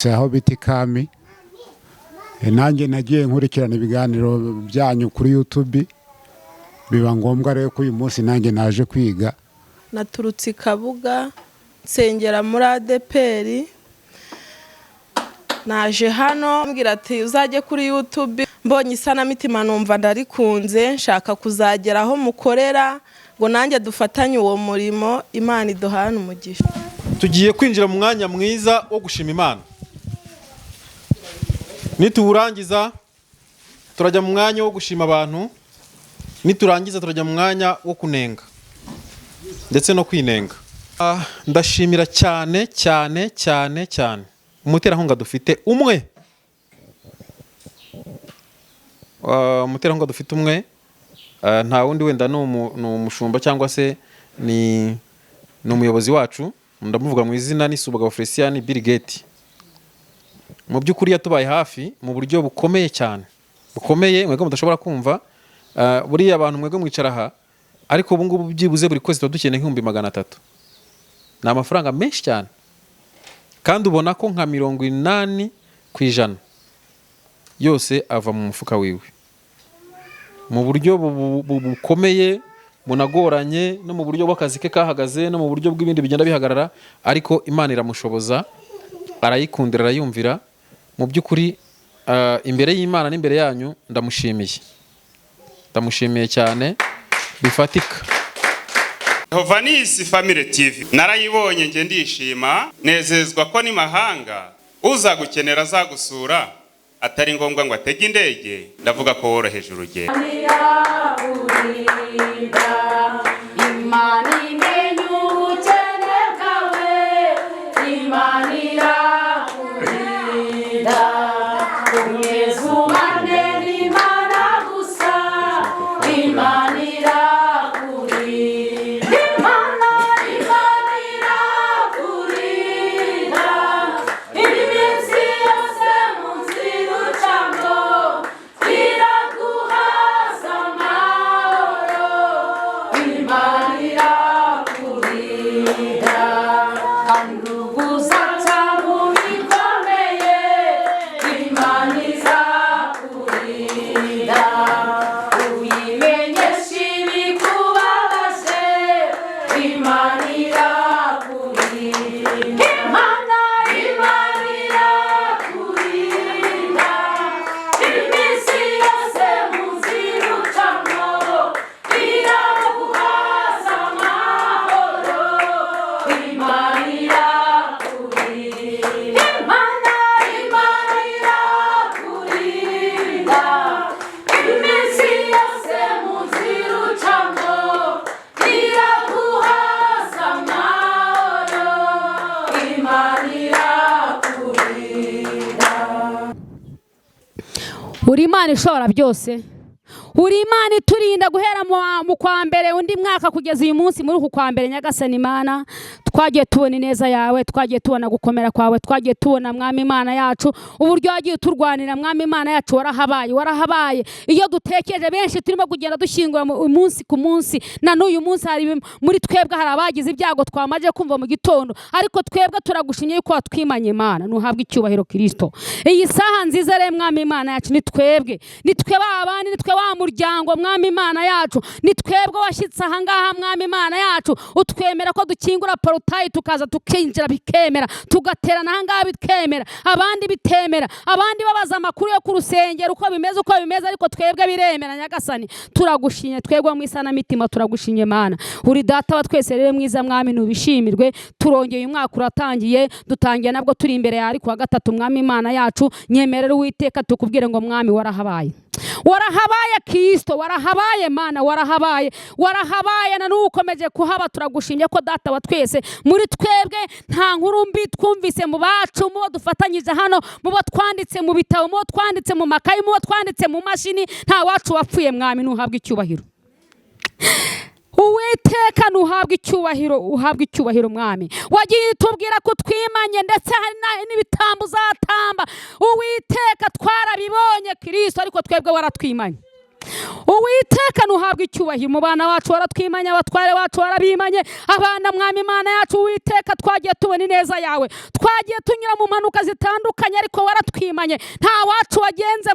aho biti kami nanjye nagiye nkurikirana ibiganiro byanyu kuri YouTube biba ngombwa rero ko uyu munsi nanjye naje kwiga. Naturutse Kabuga nsengera muri ADPR, naje hano mbwira ati uzajye kuri YouTube, mbonye isanamitima numva ndarikunze, nshaka kuzagera aho mukorera ngo nanjye dufatanye uwo murimo. Imana iduhane umugisha. Tugiye kwinjira mu mwanya mwiza wo gushima Imana. Niturangiza turajya mu mwanya wo gushima abantu, niturangiza turajya mu mwanya wo kunenga ndetse no kwinenga. Ndashimira cyane cyane cyane cyane umuterankunga dufite umwe. Umuterankunga dufite umwe, nta wundi wenda no umushumba cyangwa se ni umuyobozi wacu, ndamuvuga mu izina n'Isubagabo Felician Bill Gates. Mu by'ukuri yatubaye hafi mu buryo bukomeye cyane, bukomeye mwego mudashobora kumva. Buriya abantu mwego mwicara aha, ariko ubu ngubu byibuze buri kwezi dukeneye 300,000. Ni amafaranga menshi cyane, kandi ubona ko nka 80% yose ava mu mufuka wiwe, mu buryo bukomeye bunagoranye, no mu buryo bw'akazi ke kahagaze, no mu buryo bw'ibindi bigenda bihagarara, ariko Imana iramushoboza, arayikundira, arayumvira. Mu by'ukuri imbere y'Imana n'imbere yanyu ndamushimiye cyane bifatika. Hovanisi Family TV narayibonye nge ndishima, nezezwa ko ni mahanga uzagukenera azagusura, atari ngombwa ngo atege indege, ndavuga ko woroheje urugendo. Uri Imana ishobora byose, uri Imana iturinda guhera mu kwa mbere undi mwaka kugeza uyu munsi. Muri uku kwa mbere Nyagasani Imana, twagiye tubona ineza yawe, twagiye tubona gukomera kwawe, twagiye tubona Mwami Imana yacu uburyo wagiye turwanira. Mwami Imana yacu warahabaye. Iyo dutekereje benshi turimo kugenda dushyingura umunsi ku munsi, na n'uyu munsi hari muri twebwe hari abagize ibyago twamaje kumva mu gitondo, ariko twebwe turagushimye yuko watwimanye. Imana nuhabwe icyubahiro Kristo. Iyi saha nziza re Mwami Imana yacu ni twebwe babandi, ni twe wa muryango Mwami Imana yacu, ni twebwe washyitse aha ngaha Mwami Imana yacu, utwemera ko dukingura porutayi tukaza tukinjira bikemera, tugaterana aha ngaha bikemera, abandi bitemera, abandi babaza amakuru yo ku rusengero uko bimeze ariko twebwe biremera. Nyagasani turagushimye, twebwe mu isanamitima turagushimye Mana. Uri data wa twese rero mwiza Mwami, nubishimirwe. Turongeye umwaka uratangiye, dutangiye nabwo turi imbere yawe ari kuwa gatatu Mwami Imana yacu. Nyemerera Uwiteka tukubwire ngo Mwami warahabaye Kristo, warahabaye Mana, warahabaye na n'ukomeje kuhaba. Turagushimye ko data wa twese muri twebwe nta nkuru mbi twumvise mu bacu, mu bo dufatanyije hano, mu bo twanditse mu bitabo, mu bo twanditse mu makayi, mu bo twanditse mu mashini, nta wacu wapfuye. Mwami nuhabwe icyubahiro. Uwiteka nuhabwe icyubahiro Mwami. Wagiye tubwira ko twimanye ndetse hari n'ibitambo uzatamba. Uwiteka twarabibonye Kristo, ariko twebwe waratwimanye. Uwiteka nuhabwa icyubahiro. Mu bana bacu waratwimanye, abatware bacu warabimanye, abana mwami Imana yacu Uwiteka twagiye tubona ineza yawe, twagiye tunyura mu mpanuka zitandukanye ariko waratwimanye. Nta wacu wagenze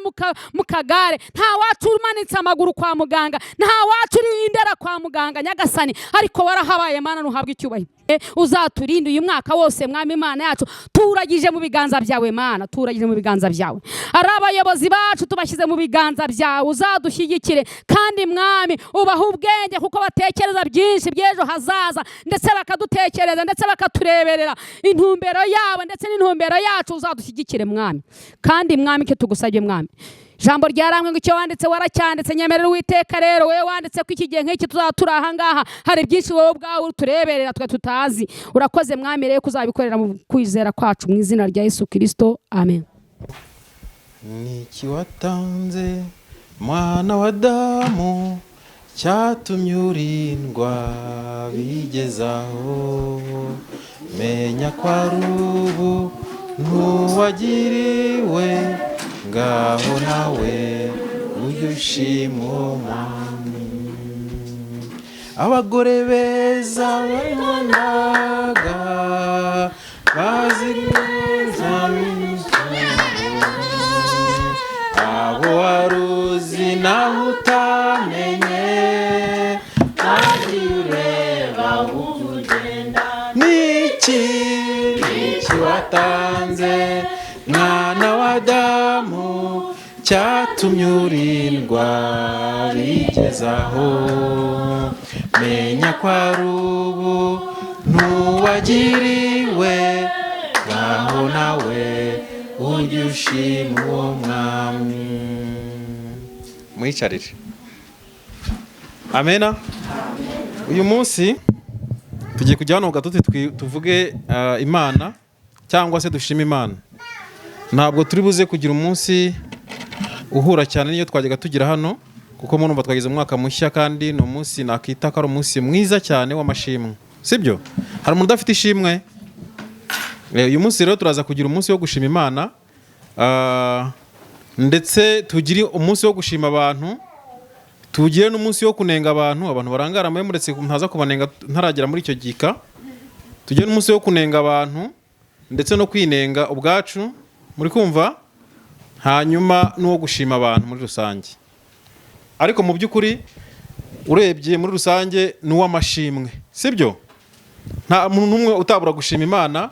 mu kagare, nta wacu umanitse amaguru kwa muganga, nta wacu uri indera kwa muganga Nyagasani, ariko warahabaye Mana nuhabwa icyubahiro. Uzaturinde uyu mwaka wose mwami Imana yacu, turagije mu biganza byawe Mana, turagije mu biganza byawe. Ari abayobozi bacu tubashyize mu biganza byawe, uzadushyigikire kandi mwami ubaha ubwenge kuko batekereza byinshi by'ejo hazaza, ndetse bakadutekereza ndetse bakatureberera intumbero yabo ndetse n'intumbero yacu. Uzadushyigikire mwami, kandi mwami icyo tugusabye mwami, ijambo ryaramwe ngo icyo wanditse waracyanditse. Nyemerera Uwiteka rero wewe wanditse ko iki gihe nk'iki tuzaturi aha ngaha hari byinshi wowe ubwawe tureberera twe tutazi. Urakoze mwami rero kuzabikorera mu kwizera kwacu mu izina rya Yesu Kristo, amen. Niki watanze mwana wa Adamu cyatumye urindwa bigezaho, menya ko ari ubu ntuwagiriwe, ngaho nawe ujye ushima uwo mwami. Abagore beza babonaga baziriza abo waruzi naho utamenye, nagiye ureba uko ugenda. Niki watanze mwana wa Adamu cyatumye urindwa bigezaho, menya ko ari ubu ntuwagiriwe, ngaho nawe ujye ushima uwo mwami. Mwicarire. Amena. Uyu munsi tugiye kujya hano gatute tuvuge Imana cyangwa se dushima Imana. Ntabwo turi buze kugira umunsi uhura cyane niyo twajyaga tugira hano, kuko murumva twagize umwaka mushya kandi no munsi nakita ko ari umunsi mwiza cyane w'amashimwe, sibyo? Hari umuntu udafite ishimwe? Uyu munsi rero turaza kugira umunsi wo gushima Imana, ndetse tugire umunsi wo gushima abantu, tugire n'umunsi wo kunenga abantu. Abantu barangara mwe muretse ntaza kubanenga ntaragera muri icyo gika. Tugire n'umunsi wo kunenga abantu ndetse no kwinenga ubwacu, muri kumva, hanyuma n'uwo gushima abantu muri rusange. Ariko mu by'ukuri urebye muri rusange ni uw'amashimwe, sibyo? Nta muntu n'umwe utabura gushima Imana.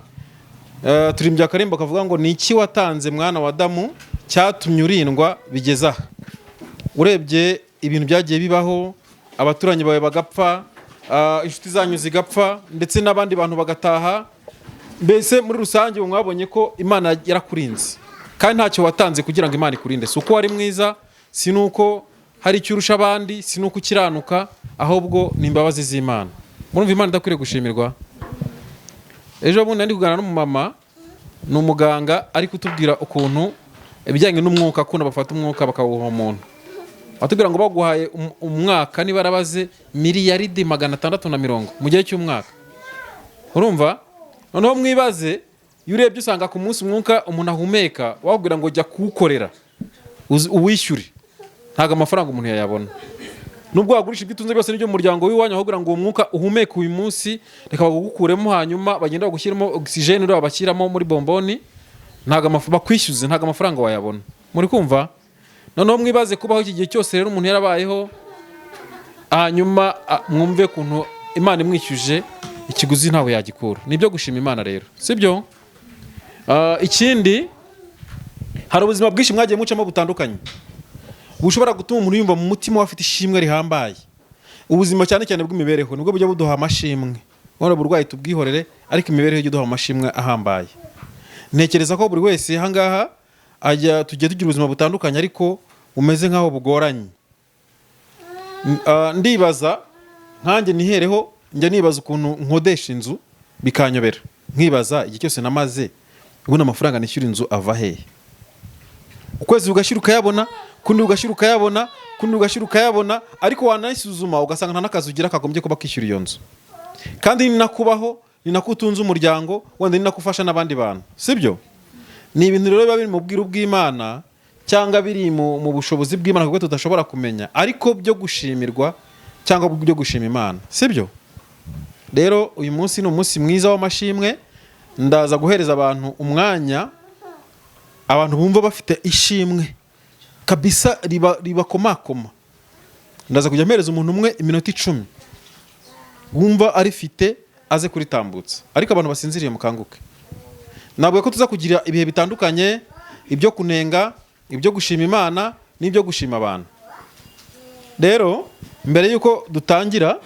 Turimbya akarimbo kavuga ngo niki watanze mwana wa Adamu cyatumye urindwa bigeza. Urebye ibintu byagiye bibaho, abaturanyi bawe bagapfa, inshuti zanyu zigapfa, ndetse n'abandi bantu bagataha. Mbese muri rusange mwabonye ko Imana yarakurinze, kandi ntacyo watanze kugira ngo Imana ikurinde. Si uko wari mwiza, si nuko hari icyo urusha abandi, si nuko ukiranuka, ahubwo ni imbabazi z'Imana. Murumva Imana idakwiriye gushimirwa? Ejo bundi ndi kuganira n'umumama, ni umuganga, ari kutubwira ukuntu ibijyanye n'umwuka, ukuntu bafata umwuka bakawuha umuntu. Batubwira ngo baguhaye umwaka niba arabaze miliyaridi 640 mu gihe cy'umwaka. Urumva? Noneho mwibaze, iyo urebye usanga ku munsi umwuka umuntu ahumeka, wakubwira ngo jya kuwukorera uwishyure, ntago amafaranga umuntu yayabona. Nubwo wagurisha ibyo utunze byose n'ibyo mu muryango w'iwanyu, ahubwo ngo uwo mwuka uhumeka uyu munsi reka bagukuremo, hanyuma bagenda bagushyiramo oxygene uri babashyiramo muri bomboni, ntago bakwishyuze, ntago amafaranga wayabona. Muri kumva? Noneho mwibaze kubaho iki gihe cyose rero umuntu yarabayeho, hanyuma mwumve kuntu Imana imwishyuje ikiguzi ntawe yagikura. Nibyo gushima Imana rero, sibyo? Ikindi, hari ubuzima bwinshi mwagiye mucamo butandukanye bushobora gutuma umuntu yumva mu mutima we afite ishimwe rihambaye. Ubuzima cyane cyane bw'imibereho nibwo bujya buduha amashimwe. Wari burwayi tubwihorere, ariko imibereho ijya iduha amashimwe ahambaye. Ntekereza ko buri wese hangaha tugiye tugira ubuzima butandukanye ariko umeze nkaho bugoranye. Ndibaza nkanjye nihereho, njya nibaza ukuntu nkodesha inzu bikanyobera. Nkibaza igihe cyose namaze, ubona amafaranga nishyura inzu ava hehe? Ukwezi ugashira ukayabona, kundi ugashira ukayabona, kundi ugashira ukayabona, ariko wanayisuzuma ugasanga nta nakazi ugira kagombye kuba kishyura iyo nzu. Kandi ni nakubaho, ni nakutunza umuryango, wenda ni nakufasha n'abandi bantu, sibyo? Ni ibintu rero biba biri mu bwiru bw'Imana, cyangwa biri mu bushobozi bw'Imana kuko tudashobora kumenya, ariko byo gushimirwa cyangwa byo gushima Imana, sibyo? Rero uyu munsi ni umunsi mwiza w'amashimwe, ndaza guhereza abantu umwanya, abantu bumva bafite ishimwe kabisa ribakomakoma. Ndaza kujya mpereza umuntu umwe iminota 10 wumva arifite aze kuritambutsa, ariko abantu basinziriye mukanguke. Nabwo ko tuza kugira ibihe bitandukanye, ibyo kunenga, ibyo gushima Imana n'ibyo gushima abantu. Rero mbere yuko dutangira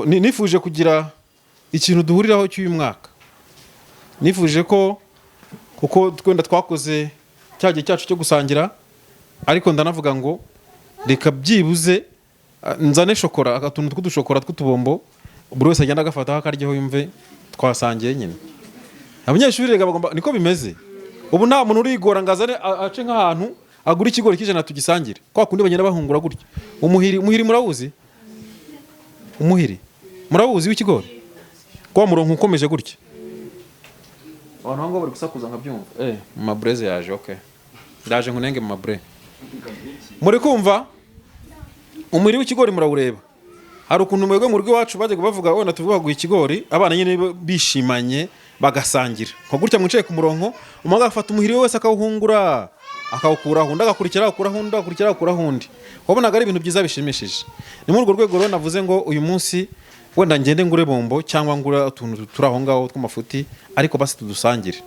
nifuje kugira ikintu duhuriraho cy'uyu mwaka. Nifuje ko kuko twenda twakoze cyagiye cyacu cyo gusangira, ariko ndanavuga ngo reka byibuze nzane shokora, akatuntu tw'udushokora tw'utubombo, buri wese agenda agafataho akaryeho yumve twasangiye nyine. Abanyeshuri rega bagomba, niko bimeze. Ubu nta muntu urigora ngazane ace nk'ahantu agura ikigori kijana tugisangire. Kwa kundi bagenda bahungura gutya. Umuhiri murawuzi? Umuhiri murawuzi w'ikigori? Kwa murongo ukomeje gutya. Abantu hango bari gusakuza nkabyumva. Mu mabreze yaje, okay. Ndaje nkunenge mu mabre. Muri kumva? Umuhiri w'ikigori murawureba. Hari ukuntu mwebwe mu rugo iwacu bajyaga bavuga wenda tuvuga guha ikigori, abana nyine bishimanye bagasangira. Ko gutya mwicaye ku murongo, umaga afata umuhiri wese akawuhungura, akawukuraho, undi agakurikira akuraho, undi agakurikira akuraho undi. Wabonaga ari ibintu byiza bishimishije. Ni muri urwo rwego rero navuze ngo uyu munsi wenda ngende ngure bombo cyangwa ngura utuntu turaho ngaho tw'amafuti, ariko basi tudusangire.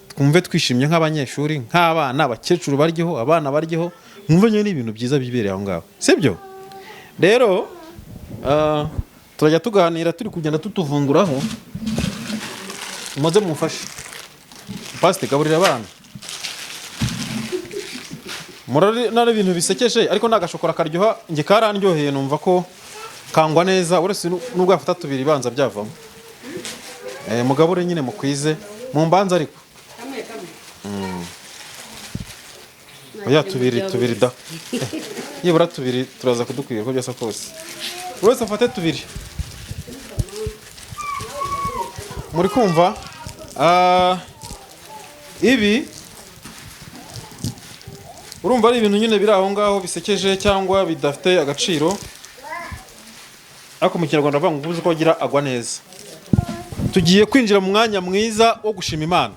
Twumve twishimye nk'abanyeshuri, nk'abana, abakecuru baryeho, abana baryeho, mwumve nyine ibintu byiza bibereye aho ngaho. Sibyo? Rero turajya tuganira turi kugenda tutuvunguraho. Muze mufashe. Pastor gaburira abana. Murari nari ibintu bisekeje, ariko nagashokora karyoha, nge karandyoheye numva ko kangwa neza, uretse nubwo afata tubiri banza byavamo. Mugabure nyine mukwize, mu mbanza ariko. Oya tubiri da. Yibura tubiri turaza kudukwira ko byasa kose. Uretse afate tubiri. Muri kumva? Ibi urumva ari ibintu nyine biri aho ngaho bisekeje cyangwa bidafite agaciro, ariko mu Kinyarwanda bavuga ngo ubuze ko agira agwa neza. Tugiye kwinjira mu mwanya mwiza wo gushima Imana.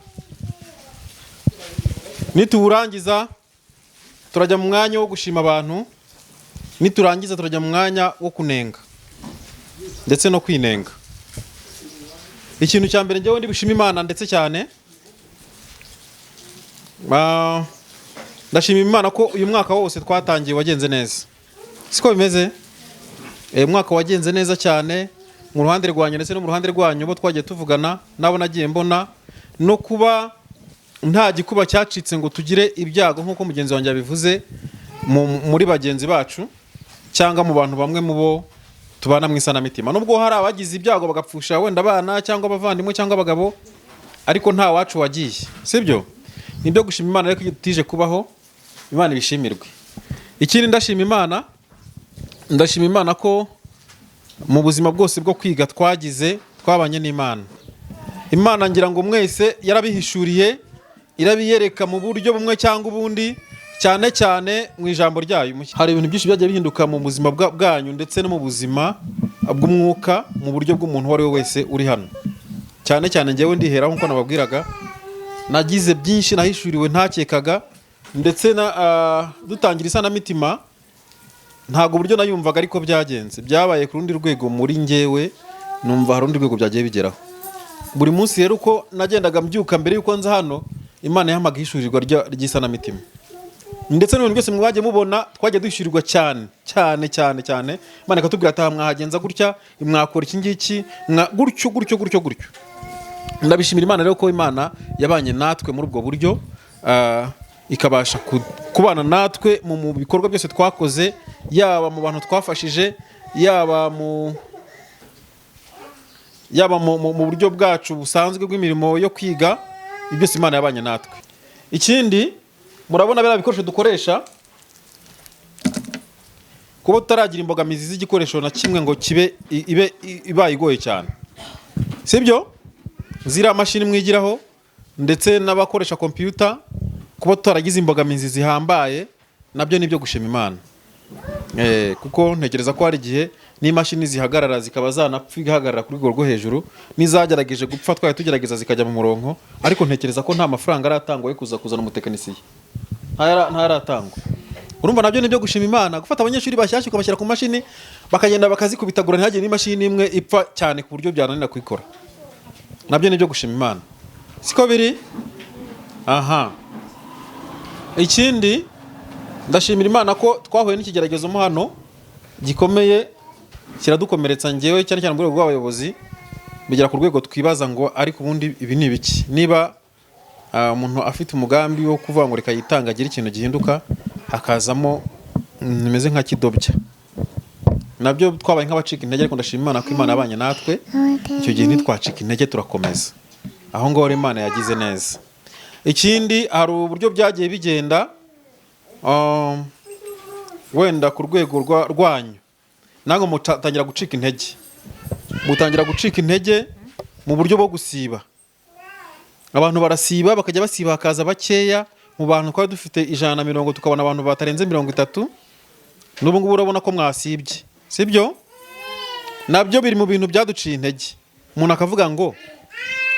Niturangiza turajya mu mwanya wo gushima abantu, niturangiza turajya mu mwanya wo kunenga ndetse no kwinenga. Ikintu cya mbere njyewe ndi bushima Imana ndetse cyane, ndashima Imana ko uyu mwaka wose twatangiye wagenze neza. Siko bimeze? Mwaka wagenze neza cyane mu ruhande rwanyu ndetse no mu ruhande rwanyu bo twagiye tuvugana, nabo nagiye mbona no kuba nta gikuba cyacitse ngo tugire ibyago nk'uko mugenzi wanjye yabivuze muri bagenzi bacu cyangwa mu bantu bamwe mu bo tubana mu isanamitima. Nubwo hari abagize ibyago bagapfusha wenda abana cyangwa abavandimwe cyangwa abagabo, ariko nta wacu wagiye. Sibyo? Nibyo gushima Imana reko tije kubaho, Imana ibishimirwe. Ikindi ndashima Imana ko mu buzima bwose bwo kwiga twagize twabanye n'Imana. Imana ngira ngo mwese yarabihishuriye, irabiyereka mu buryo bumwe cyangwa ubundi, cyane cyane mu ijambo ryayo. Hari ibintu byinshi byagiye bihinduka mu buzima bwanyu ndetse no mu buzima bw'umwuka, mu buryo bw'umuntu wari we wese uri hano. Cyane cyane ngewe ndihera nkuko nababwiraga, nagize byinshi nahishuriwe ntakekaga, ndetse dutangira isanamitima ntago buryo nayumvaga ariko byagenze. Byabaye ku rundi rwego muri ngewe, numva hari urundi rwego byagiye bigeraho. Buri munsi rero uko nagendaga mbyuka mbere yuko nza hano, Imana yampaga ishurirwa ry'isanamitima. Ndetse n'ibintu byose mwagiye mubona twagiye dushyurirwa cyane. Imana ikatubwira ati mwahagenza gutya, mwakora iki ngiki, gutyo. Ndabishimira Imana rero ko Imana yabanye natwe muri ubwo buryo, ikabasha kubana natwe mu bikorwa byose twakoze, yaba mu bantu twafashije, yaba mu buryo bwacu busanzwe bw'imirimo yo kwiga. Byose Imana yabanye natwe. Ikindi murabona bera bikoresho dukoresha, kuba tutaragira imbogamizi z'igikoresho na kimwe ngo kibe ibaye igoye cyane. Sibyo? Zira mashini mwigiraho ndetse n'abakoresha computer kuba tutaragize imbogamizi zihambaye nabyo nibyo gushima Imana. Kuko ntekereza ko hari igihe n'imashini zihagarara zikaba zanapfa ihagarara kuri rwo hejuru n'izagerageje gupfa twari tugerageza zikajya mu murongo, ariko ntekereza ko nta mafaranga aratangwa yo kuzana umutekinisiye, ntaratangwa. Urumva nabyo nibyo gushima Imana, gufata abanyeshuri bashyashya ukabashyira ku mashini bakagenda bakazikubitagura ntihagire n'imashini imwe ipfa cyane ku buryo byananira kuyikora, nabyo nibyo gushima Imana, siko biri. Ikindi ndashimira Imana ko twahuye n'ikigeragezo mo hano gikomeye kiradukomeretsa, ngewe cyane cyane mu rwego rw'abayobozi bigera ku rwego twibaza ngo ariko ubundi ibi ni ibiki. Niba umuntu afite umugambi wo kuvuga ngo reka yitanga agira ikintu gihinduka, hakazamo nimeze nka kidobya, nabyo twabaye nk'abacika intege, ariko ndashima Imana ko Imana yabanye natwe icyo gihe ntitwacika intege, turakomeza. Aho ngaho Imana yagize neza. Ikindi hari uburyo byagiye bigenda wenda ku rwego rwanyu nango mutangira gucika intege, mu buryo bwo gusiba. Abantu barasiba bakajya basiba hakaza bakeya, mu bantu twari dufite 150 tukabona abantu batarenze 30. N'ubu ngubu urabona ko mwasibye, sibyo? Nabyo biri mu bintu byaduciye intege. Umuntu akavuga ngo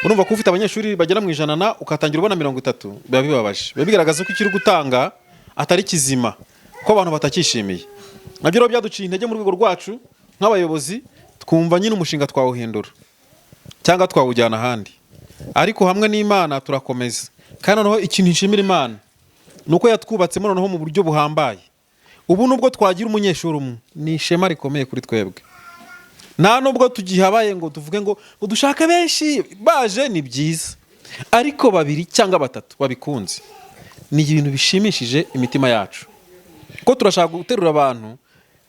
urumva ko ufite abanyeshuri bagera mu 100 ukatangira ubona 30, biba bibabaje, biba bigaragaza ko ikiri gutanga atari kizima, ko abantu batakishimiye. Nabyo rero byaduciye intege mu rwego rwacu nk'abayobozi, twumva nyine umushinga twawuhindura cyangwa twawujyana ahandi, ariko hamwe n'Imana turakomeza. Kandi noneho ikintu nshimira Imana nuko yatwubatsemo noneho mu buryo buhambaye. Ubu nubwo twagira umunyeshuri umwe ni ishema rikomeye kuri twebwe, nta nubwo tugihabaye ngo tuvuge ngo dushaka benshi baje, ni byiza, ariko 2 cyangwa 3 babikunze ni ibintu bishimishije imitima yacu, ko turashaka guterura abantu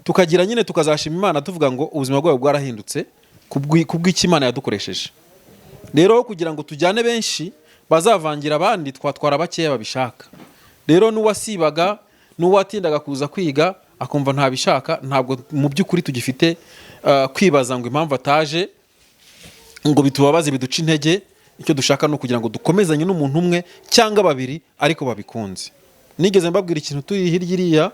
tukagira nyine tukazashima Imana tuvuga ngo ubuzima bwawe bwarahindutse kubw'iki Imana yadukoresheje. Rero kugira ngo tujyane benshi bazavangira abandi, twatwara bakeya babishaka. Rero n'uwasibaga n'uwatindaga kuza kwiga akumva ntabishaka, ntabwo mu by'ukuri tugifite kwibaza ngo impamvu ataje ngo bitubabaze biduca intege. Icyo dushaka no kugira ngo dukomezanye n'umuntu umwe cyangwa 2 ariko babikunze. Nigeze mbabwira ikintu turi hirya iriya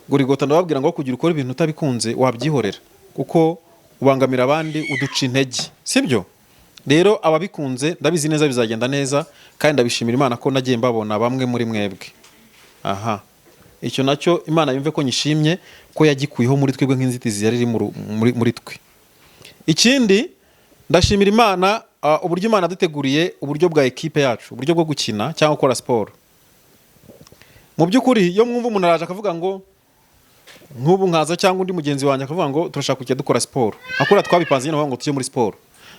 Gorigota, ndababwira ngo kugira ukora ibintu utabikunze wabyihorera, kuko ubangamira abandi uduca intege, sibyo? Rero ababikunze ndabizi neza bizagenda neza, kandi ndabishimira Imana ko nagiye mbabona bamwe muri mwebwe. Icyo nacyo Imana yumve ko nyishimye ko yagikuyeho muri twebwe nk'inzitizi yari iri muri twe. Ikindi ndashimira Imana uburyo Imana yaduteguriye uburyo bwa ekipe yacu, uburyo bwo gukina cyangwa gukora siporo. Mu by'ukuri iyo mwumva umuntu araje akavuga ngo nk'ubu nkaza cyangwa undi mugenzi wanjye akavuga ngo turashaka kujya dukora siporo, akora twabipanze nyine ngo tujye muri siporo,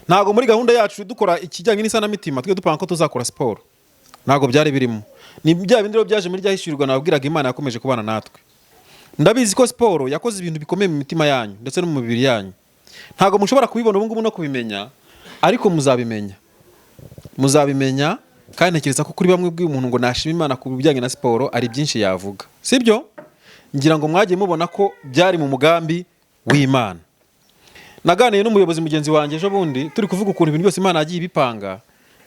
ntago muri gahunda yacu dukora ikijyanye n'isanamitima twe dupanga ko tuzakora siporo, ntago byari birimo. Ni bya bindi rero byaje muri ryahishyurirwa nababwiraga Imana yakomeje kubana natwe. Ndabizi ko siporo yakoze ibintu bikomeye mu mitima yanyu ndetse no mu mibiri yanyu. Ntago mushobora kubibona ubu ngubu no kubimenya, ariko muzabimenya kandi ntekereza ko kuri bamwe bw'umuntu ngo nashima Imana ku bijyanye na siporo ari byinshi yavuga, sibyo? Ngira ngo mwagiye mubona ko byari mu mugambi w'Imana. Naganiye n'umuyobozi mugenzi wanjye ejo bundi turi kuvuga ukuntu ibintu byose Imana yagiye ibipanga,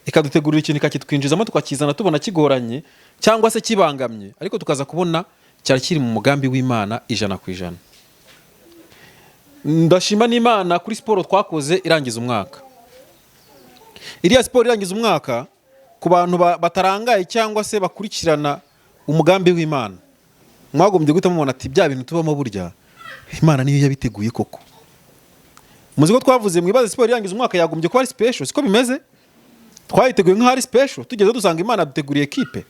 ikadutegurira ikintu ikakitwinjizamo tukakizana tubona kigoranye cyangwa se kibangamye, ariko tukaza kubona cyari kiri mu mugambi w'Imana 100%. Ndashima n'Imana kuri siporo twakoze irangiza umwaka. Iriya siporo irangiza umwaka ku bantu batarangaye cyangwa se bakurikirana umugambi w'Imana, mwagombye guhita mubona ati bya bintu tubamo burya Imana niyo yabiteguye koko. Muzi ko twavuze mwibaze siporo irangiza umwaka yagombye kuba ari special, siko bimeze? Twayiteguye nk'ahari special, tugeze dusanga Imana yaduteguriye ekipe.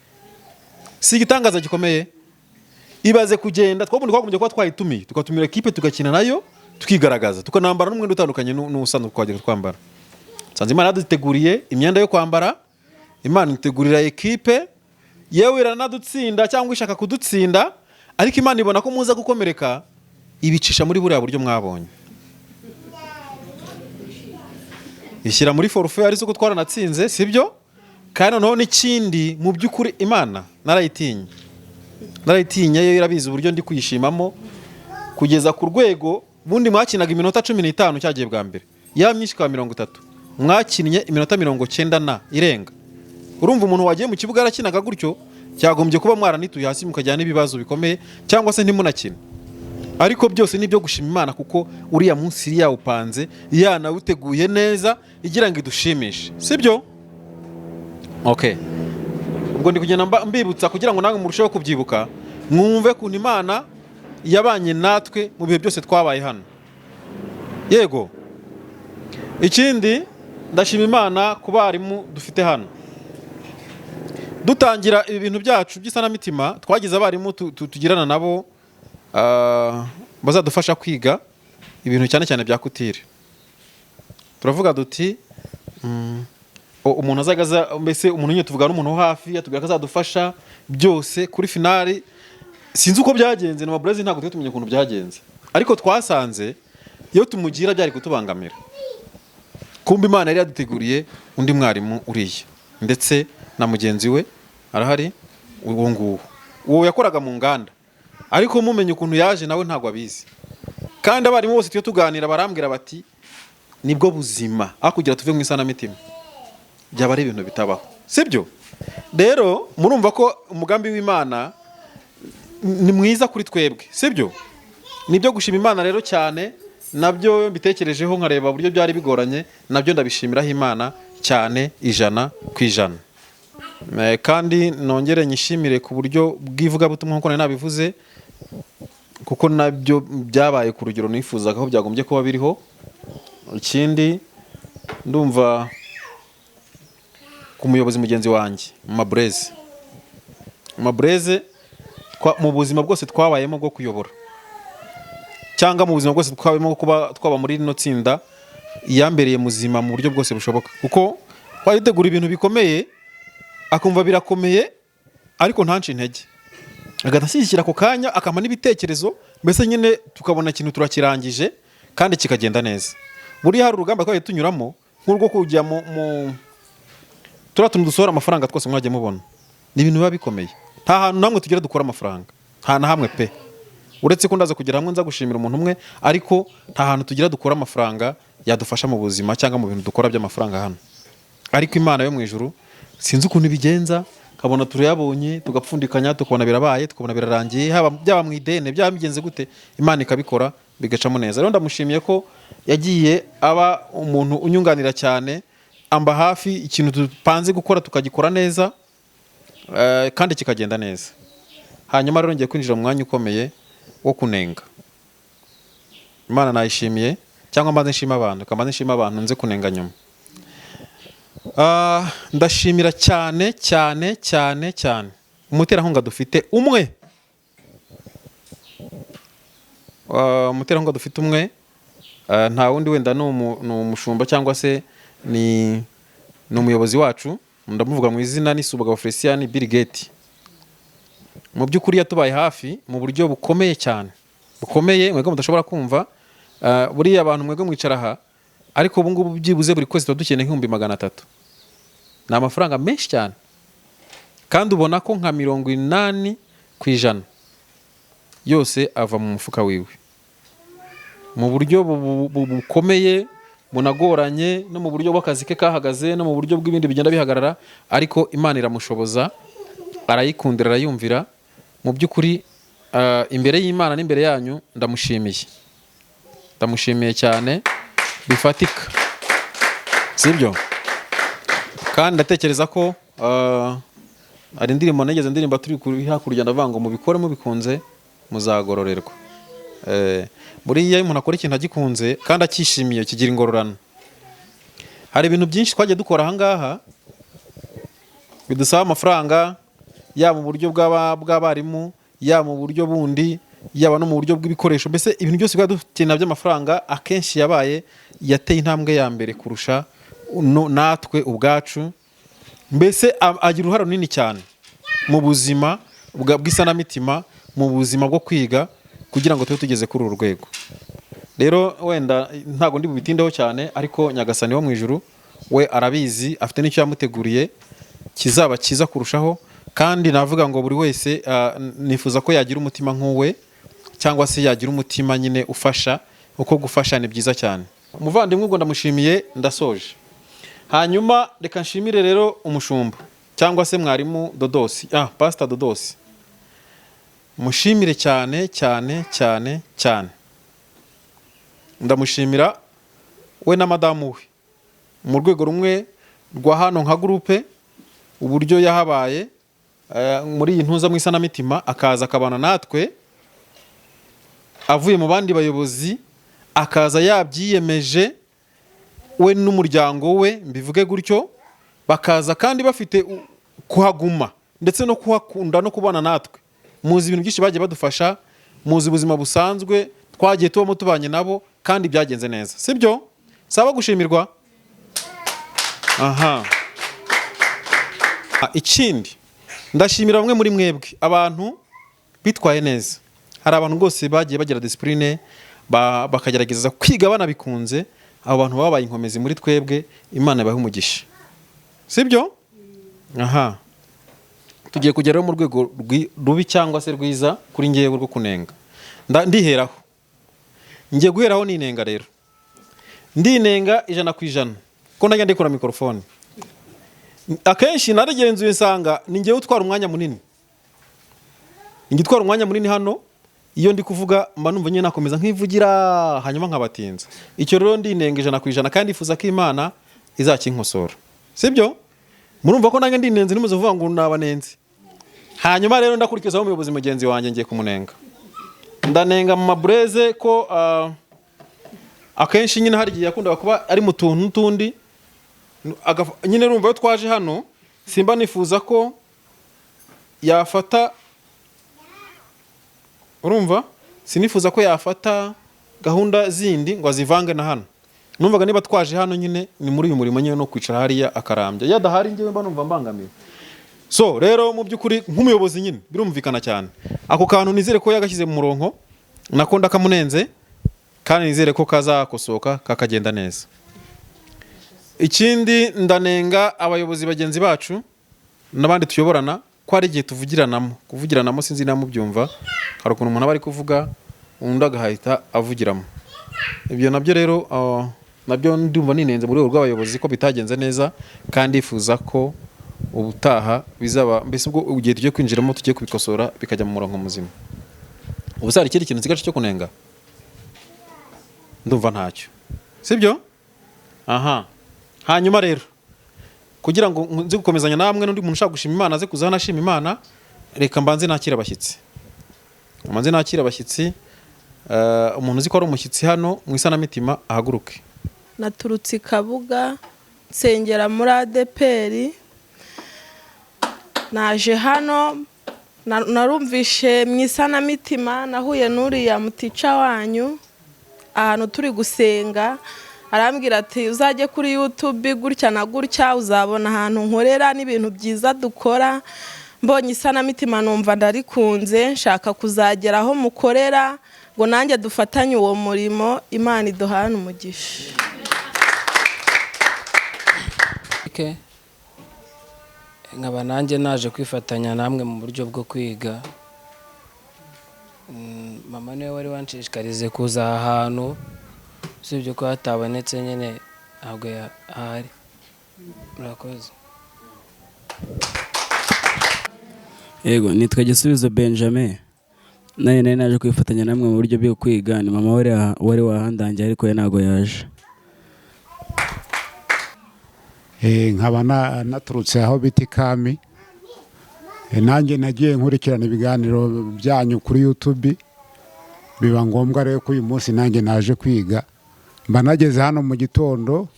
Si igitangaza gikomeye? Ibaze kugenda twagombye kuba twayitumiye, tukatumira ekipe tugakina nayo, tukigaragaza, tukanambara n'umwenda utandukanye n'usanzwe twajya twambara. Sanze Imana yaduteguriye imyenda yo kwambara, Imana itegurira ekipe, yewe iranadutsinda cyangwa ishaka kudutsinda, ariko Imana ibona ko muza gukomereka ibicisha muri buriya buryo mwabonye. Ishyira muri forfait ari uko twaranatsinze, sibyo? Kandi noneho n'ikindi mu by'ukuri Imana narayitinya yo irabizi uburyo ndi kuyishimamo kugeza ku rwego bundi mwakinaga iminota 15 cyagiye bwa mbere. Ya myinshi kwa 30. Mwakinnye iminota 90 na irenga. urumva umuntu wagiye mu kibuga arakinaga gutyo cyagombye kuba mwaranituye hasi mukajyana n'ibibazo bikomeye cyangwa se ntimunakina, ariko byose ni ibyo gushima Imana kuko uriya munsi yari yawupanze yanawuteguye neza igira ngo idushimishe, sibyo? Okay, ubwo ndi kugenda mbibutsa kugira ngo namwe murusheho kubyibuka, mwumve kuntu Imana yabanye natwe mu bihe byose twabaye hano. Yego, ikindi ndashima Imana ku barimu dufite hano. Dutangira ibi bintu byacu by'isanamitima twagize abarimu tugirana nabo bazadufasha kwiga ibintu cyane cyane bya kutire. Turavuga duti umuntu azagaza, mbese umuntu nyine tuvuga n'umuntu wo hafi yatubwira ko azadufasha byose kuri finali. Sinzi uko byagenze, na Mabrezi ntabwo tumenye ukuntu byagenze, ariko twasanze iyo tumugira byari kutubangamira. Kumbe Imana yari yaduteguriye undi mwarimu uriya, ndetse na mugenzi we arahari, uwo nguwo uwo yakoraga mu nganda, ariko mumenye ukuntu yaje nawe ntabwo abizi. Kandi abarimu bose tuyo tuganira barambwira bati nibwo buzima, aho kugira tuve mu isanamitima byaba ari ibintu bitabaho, sibyo? Rero murumva ko umugambi w'Imana ni mwiza kuri twebwe, sibyo? Nibyo gushima Imana rero cyane, nabyo bitekerejeho nkareba uburyo byari bigoranye, nabyo ndabishimiraho Imana cyane 100%. Kandi nongere nyishimire ku buryo bw'ivugabutumwa nkuko nabivuze, kuko nabyo byabaye ku rugero nifuzaga aho byagombye kuba biriho. Ikindi ndumva ku muyobozi mugenzi wanjye Mabreze mu buzima bwose twabayemo bwo kuyobora, cyangwa mu buzima bwose twabayemo kuba twaba muri rino tsinda, yambereye muzima mu buryo bwose bushoboka, kuko twaritegura ibintu bikomeye akumva birakomeye ariko ntanci intege, agashyigikira ako kanya akama n'ibitekerezo, mbese nyine tukabona ikintu turakirangije kandi kikagenda neza. Buriya hari urugamba twagiye tunyuramo nk'urwo kujya mu turatuntu dusohora amafaranga twose mwagiye mubona, ni ibintu biba bikomeye. Nta hantu namwe tugera dukora amafaranga, nta na hamwe pe, uretse ko ndaza kugira hamwe nza gushimira umuntu umwe, ariko nta hantu tugira dukora amafaranga yadufasha mu buzima cyangwa mu bintu dukora by'amafaranga hano. Ariko Imana yo mu ijuru sinzi ukuntu bigenza, kabona turayabonye tugapfundikanya, tukabona birabaye, tukabona birarangiye, byaba mu idene byaba bigenze gute, Imana ikabikora bigacamo neza. Rero ndamushimiye ko yagiye aba umuntu unyunganira cyane, amba hafi, ikintu dupanze gukora tukagikora neza kandi kikagenda neza. Hanyuma rero ngiye kwinjira mu mwanya ukomeye wo kunenga. Imana nayishimiye, cyangwa mbanze nshima abantu, kambanze nshima abantu nze kunenga nyuma. Ndashimira cyane cyane cyane cyane umuterankunga dufite umwe, umuterankunga dufite umwe, nta wundi wenda ni umushumba cyangwa se ni umuyobozi wacu, ndamuvuga mu izina n'Isubagabo Felician Bill Gates. Mu by'ukuri yatubaye hafi mu buryo bukomeye cyane, bukomeye mwebwe mudashobora kumva. Buriya abantu mwebwe mwicara aha, ariko ubu ngubu byibuze buri kwezi dukeneye $300,000. Ni amafaranga menshi cyane, kandi ubona ko nka 80% yose ava mu mufuka wiwe, mu buryo bukomeye bunagoranye, no mu buryo bw'akazi ke kahagaze, no mu buryo bw'ibindi bigenda bihagarara, ariko Imana iramushoboza, arayikundira, arayumvira. Mu by'ukuri imbere y'Imana n'imbere yanyu ndamushimiye cyane bifatika, sibyo? Kandi ndatekereza ko ari indirimbo nigeze ndirimba turi hakurya, ndavuga ngo mubikore mubikunze muzagororerwa. Buriya umuntu akora ikintu agikunze kandi akishimiye kigira ingororano. Hari ibintu byinshi twagiye dukora ahangaha bidusaba amafaranga, yaba mu buryo bw'abarimu, yaba mu buryo bundi, yaba no mu buryo bw'ibikoresho, mbese ibintu byose dukenera by'amafaranga akenshi yateye intambwe ya mbere kurusha natwe ubwacu. Mbese agira uruhare runini cyane mu buzima bw'isanamitima, mu buzima bwo kwiga, kugira ngo tube tugeze kuri uru rwego. Rero wenda ntago ndi bubitindeho cyane, ariko Nyagasani wo mu ijuru we arabizi, afite n'icyo yamuteguriye kizaba cyiza kurushaho. Kandi navuga ngo buri wese nifuza ko yagira umutima nk'uwe, cyangwa se yagira umutima nyine ufasha, uko gufasha ni byiza cyane. Umuvandimwe ubwo ndamushimiye, ndasoje. Hanyuma reka nshimire rero umushumba cyangwa se mwarimu Dodosi, Pastor Dodosi, mushimire cyane cyane cyane cyane. Ndamushimira we na madamu we mu rwego rumwe rwa hano nka groupe, uburyo yahabaye muri iyi ntuza mu isanamitima, akaza akabana natwe avuye mu bandi bayobozi, akaza yabyiyemeje we n'umuryango we, mbivuge gutyo, bakaza kandi bafite kuhaguma ndetse no kuhakunda no kubana natwe. Muzi ibintu byinshi bagiye badufasha, muzi ubuzima busanzwe twagiye tubamo tubanye nabo kandi byagenze neza, sibyo? Saba gushimirwa. Aha, ikindi ndashimira bamwe muri mwebwe abantu bitwaye neza. Hari abantu rwose bagiye bagira discipline, bakagerageza kwiga banabikunze. Abo bantu babaye inkomezi muri twebwe, Imana ibahe umugisha, sibyo? Aha, tugiye kugeraho mu rwego rubi cyangwa se rwiza kuri ngewe rwo kunenga. Ndiheraho, ngiye guheraho ninenga. Rero ndinenga 100% ko najya ndikora mikrofone. Akenshi naragenzuye nsanga ni ngewe utwara umwanya munini. Ngitwara umwanya munini hano, iyo ndi kuvuga mba numva nyine nakomeza nkivugira hanyuma nkabatinza. Icyo rero ndinenga 100% kandi ifuza ko Imana izakinkosora, sibyo? Murumva ko nange ndinenze nimuze vuga ngo nabanenze. Hanyuma rero ndakurikizaho umuyobozi mugenzi wanjye ngiye kumunenga. Ndanenga mu mabreze ko akenshi nyine hari igihe yakunda kuba ari mu tuntu n'utundi. Nyine urumva yo twaje hano, simba nifuza ko yafata, urumva, sinifuza ko yafata gahunda zindi ngo azivange na hano. Numvaga niba twaje hano nyine ni muri uyu murimo nyine no kwicara hariya akarambya. Yadahari ngewe mba numva mbangamiwe. So rero mu by'ukuri nk'umuyobozi nyine birumvikana cyane. Ako kantu nizere ko yagashyize mu murongo, nako ndakamunenze kandi nizere ko kazakosoka kakagenda neza. Ikindi ndanenga abayobozi bagenzi bacu n'abandi tuyoborana ko ari igihe kuvugiranamo sinzi na mubyumva. Hari ukuntu umuntu aba ari kuvuga undi agahita avugiramo. Ibyo nabyo rero nabyo ndumva ninenze muri rwego rw'abayobozi ko bitagenze neza, kandi ifuza ko ubutaha bizaba mbese ubwo ugiye tujye kwinjiramo tujye kubikosora bikajya mu murongo muzima. Ubusari ikindi kintu nzigace cyo kunenga ndumva ntacyo, sibyo? Aha, hanyuma rero kugira ngo nzi gukomezanya namwe n'undi muntu ushaka gushima Imana aze kuzana ashima Imana, reka mbanze nakira abashyitsi. Mbanze nakira abashyitsi. Umuntu uzi ko ari umushyitsi hano mu isanamitima ahaguruke. Naturutse Kabuga, nsengera muri ADPR. Naje hano narumvishe mu isanamitima, nahuye n'uriya mutica wanyu ahantu turi gusenga. Arambwira ati uzajye kuri YouTube gutya na gutya uzabona ahantu nkorera n'ibintu byiza dukora. Mbonye isanamitima numva ndarikunze, nshaka kuzagera aho mukorera ngo nanjye dufatanye uwo murimo. Imana iduhane umugisha. Nkaba nanjye naje kwifatanya namwe mu buryo bwo kwiga. Mama niwe wari wanshishikarize kuza aha hantu, usibye ko hatabonetse nyine ntabwo ahari. Murakoze. Yego, nitwa Gisubizo Benjamin. Nari naje kwifatanya namwe mu buryo bwo kwiga. Ni mama wari wahandangiye ariko ye ntago yaje. Nkaba naturutse aho biti Kami. Nanjye nagiye nkurikirana ibiganiro byanyu kuri YouTube. Biba ngombwa rero ko uyu munsi nanjye naje kwiga. Mba nageze hano mu gitondo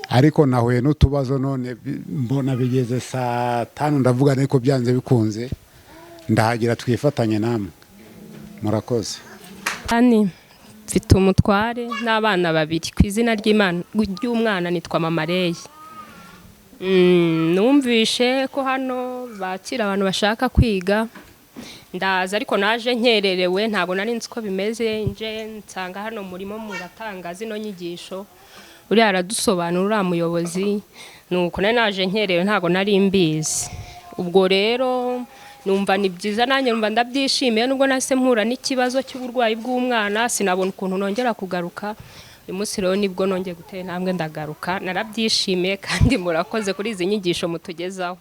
ariko nahuye n'utubazo, none mbona bigeze saa 5 ndavuga ariko byanze bikunze ndahagira twifatanye namwe. Murakoze. Ani mfite umutware n'abana babiri. Ku izina ry'umwana nitwa Mama Reye. Numvishe ko hano bakira abantu bashaka kwiga, ndaza ariko naje nkererewe, ntago nari nzi ko bimeze. Nje nsanga hano murimo muratanga zino nyigisho, uri aradusobanura uriya muyobozi, nuko naje nkererewe ntago nari mbizi. Ubwo rero numva ni byiza, nanjye numva ndabyishimiye. Nubwo nase mpura n'ikibazo cy'uburwayi bw'umwana, sinabona ukuntu nongera kugaruka uyu munsi rero nibwo nongeye gutera intambwe ndagaruka narabyishimiye kandi murakoze kuri izi nyigisho mutugezaho.